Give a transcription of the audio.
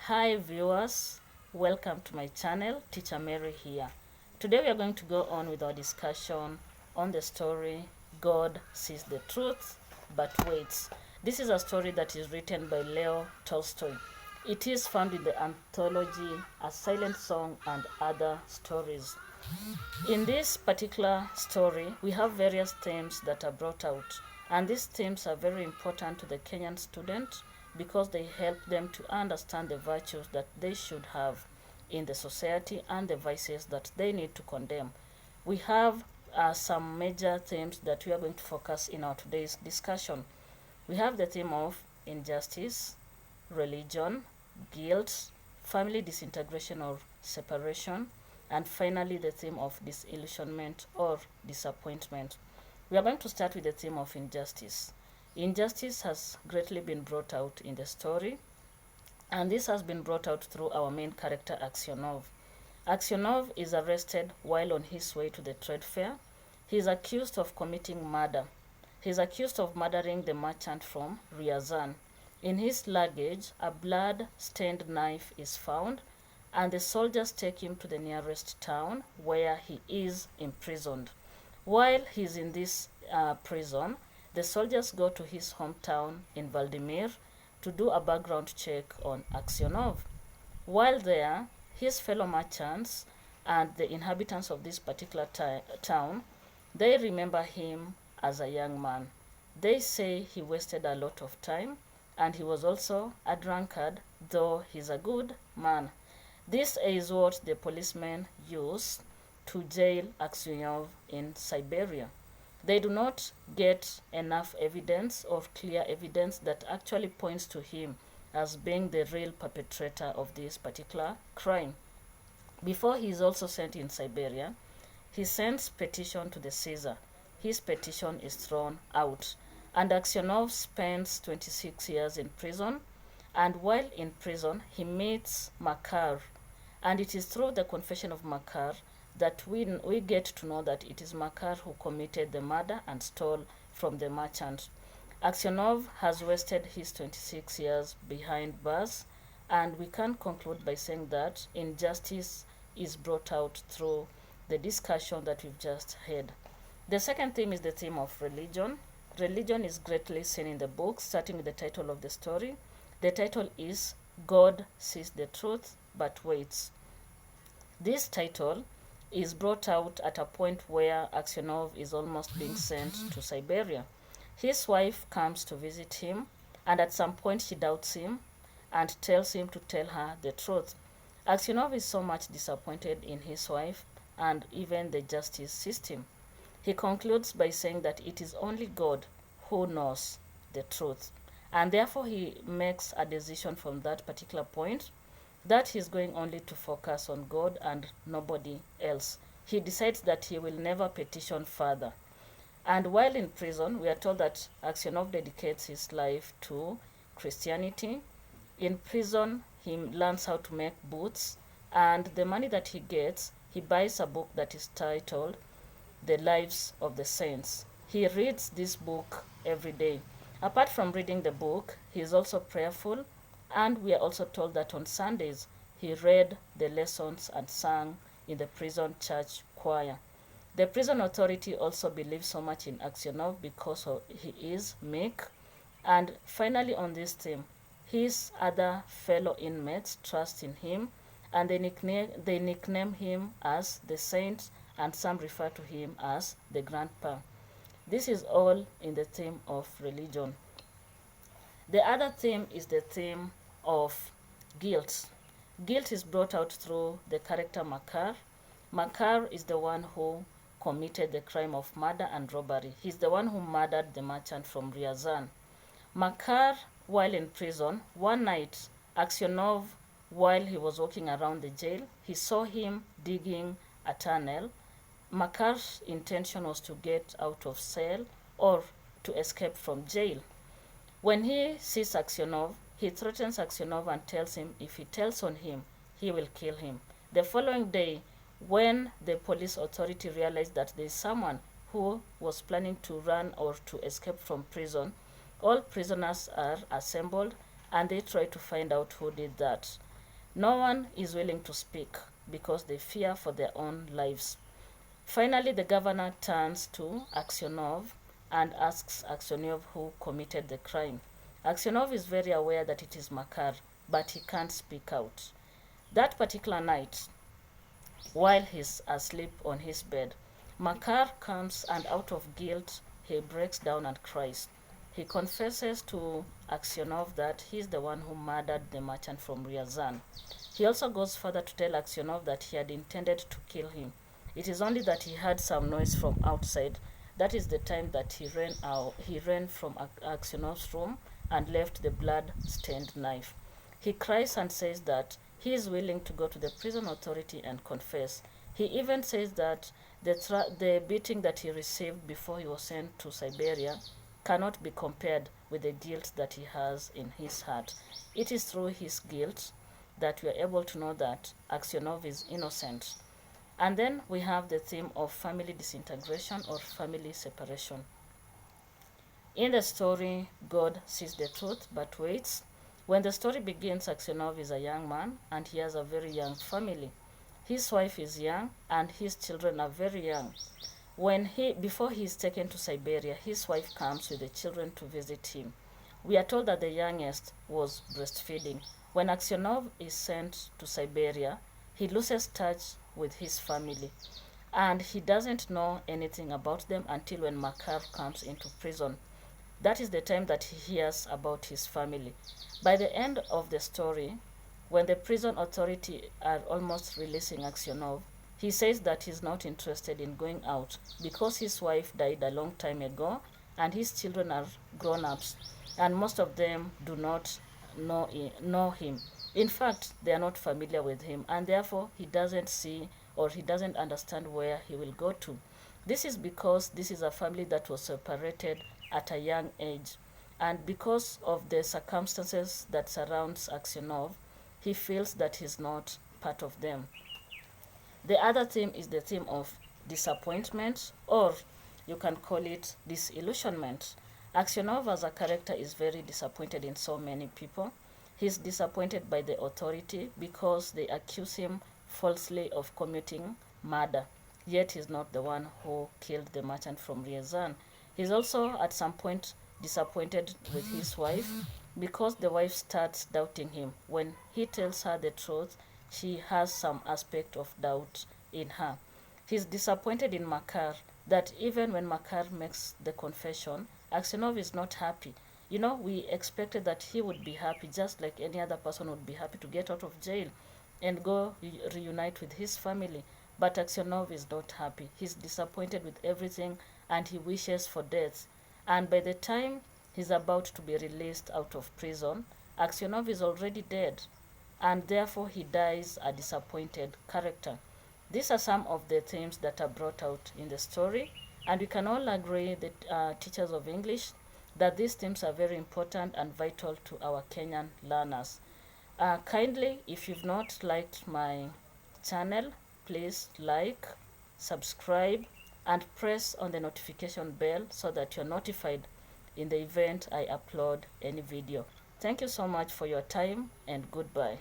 Hi viewers, welcome to my channel, Teacher Mary here. Today we are going to go on with our discussion on the story God Sees the Truth But Waits. This is a story that is written by Leo Tolstoy. It is found in the anthology A Silent Song and Other Stories. In this particular story, we have various themes that are brought out, and these themes are very important to the Kenyan student because they help them to understand the virtues that they should have in the society and the vices that they need to condemn. We have some major themes that we are going to focus in our today's discussion. We have the theme of injustice, religion, guilt, family disintegration or separation, and finally the theme of disillusionment or disappointment. We are going to start with the theme of injustice. Injustice has greatly been brought out in the story, and this has been brought out through our main character Aksionov. Aksionov is arrested while on his way to the trade fair. He is accused of committing murder. He is accused of murdering the merchant from Ryazan. In his luggage, a blood-stained knife is found, and the soldiers take him to the nearest town where he is imprisoned. While he is in this prison, the soldiers go to his hometown in Vladimir to do a background check on Aksionov. While there, his fellow merchants and the inhabitants of this particular town, they remember him as a young man. They say he wasted a lot of time and he was also a drunkard, though he's a good man. This is what the policemen use to jail Aksionov in Siberia. They do not get enough evidence or clear evidence that actually points to him as being the real perpetrator of this particular crime. Before he is also sent in Siberia, he sends petition to the Caesar. His petition is thrown out, and Aksionov spends 26 years in prison, and while in prison he meets Makar, and it is through the confession of Makar that we get to know that it is Makar who committed the murder and stole from the merchant. Aksionov has wasted his 26 years behind bars, and we can conclude by saying that injustice is brought out through the discussion that we've just had. The second theme is the theme of religion. Religion is greatly seen in the book, starting with the title of the story. The title is God Sees the Truth But Waits. This title is brought out at a point where Aksionov is almost being sent to Siberia. His wife comes to visit him, and at some point she doubts him and tells him to tell her the truth. Aksionov is so much disappointed in his wife and even the justice system. He concludes by saying that it is only God who knows the truth, and therefore he makes a decision from that particular point that he's going only to focus on God and nobody else. He decides that he will never petition further. And while in prison, we are told that Aksionov dedicates his life to Christianity. In prison, he learns how to make boots, and the money that he gets, he buys a book that is titled The Lives of the Saints. He reads this book every day. Apart from reading the book, he is also prayerful, and we are also told that on Sundays he read the lessons and sang in the prison church choir. The prison authority also believes so much in Aksionov because he is meek. And finally, on this theme, his other fellow inmates trust in him, and they nickname him as the Saint, and some refer to him as the Grandpa. This is all in the theme of religion. The other theme is the theme of guilt. Guilt is brought out through the character Makar. Makar is the one who committed the crime of murder and robbery. He's the one who murdered the merchant from Ryazan. Makar, while in prison, one night, Aksionov, while he was walking around the jail, he saw him digging a tunnel. Makar's intention was to get out of cell or to escape from jail. When he sees Aksionov, he threatens Aksionov and tells him if he tells on him, he will kill him. The following day, when the police authority realized that there is someone who was planning to run or to escape from prison, all prisoners are assembled and they try to find out who did that. No one is willing to speak because they fear for their own lives. Finally, the governor turns to Aksionov and asks Aksionov who committed the crime. Aksionov is very aware that it is Makar, but he can't speak out. That particular night, while he's asleep on his bed, Makar comes and out of guilt, he breaks down and cries. He confesses to Aksionov that he's the one who murdered the merchant from Ryazan. He also goes further to tell Aksionov that he had intended to kill him. It is only that he heard some noise from outside. That is the time that he ran out. He ran from Aksionov's room and left the blood-stained knife. He cries and says that he is willing to go to the prison authority and confess. He even says that the beating that he received before he was sent to Siberia cannot be compared with the guilt that he has in his heart. It is through his guilt that we are able to know that Aksionov is innocent. And then we have the theme of family disintegration or family separation. In the story, God sees the truth but waits. When the story begins, Aksionov is a young man and he has a very young family. His wife is young and his children are very young. Before he is taken to Siberia, his wife comes with the children to visit him. We are told that the youngest was breastfeeding. When Aksionov is sent to Siberia, he loses touch with his family and he doesn't know anything about them until when Makar comes into prison. That is the time that he hears about his family. By the end of the story, when the prison authority are almost releasing Aksionov, he says that he's not interested in going out because his wife died a long time ago and his children are grown-ups and most of them do not know him. In fact, they are not familiar with him and therefore he doesn't see or he doesn't understand where he will go to. This is because this is a family that was separated at a young age, and because of the circumstances that surrounds Aksionov, he feels that he's not part of them. The other theme is the theme of disappointment, or you can call it disillusionment. Aksionov as a character is very disappointed in so many people. He's disappointed by the authority because they accuse him falsely of committing murder, yet he's not the one who killed the merchant from Ryazan. He's also at some point disappointed with his wife because the wife starts doubting him. When he tells her the truth, she has some aspect of doubt in her. He's disappointed in Makar that even when Makar makes the confession, Aksionov is not happy. You know, we expected that he would be happy just like any other person would be happy to get out of jail and go reunite with his family. But Aksionov is not happy. He's disappointed with everything and he wishes for death. And by the time he's about to be released out of prison, Aksionov is already dead and therefore he dies a disappointed character. These are some of the themes that are brought out in the story, and we can all agree, that teachers of English, that these themes are very important and vital to our Kenyan learners. Kindly, if you've not liked my channel, please like, subscribe, and press on the notification bell so that you're notified in the event I upload any video. Thank you so much for your time and goodbye.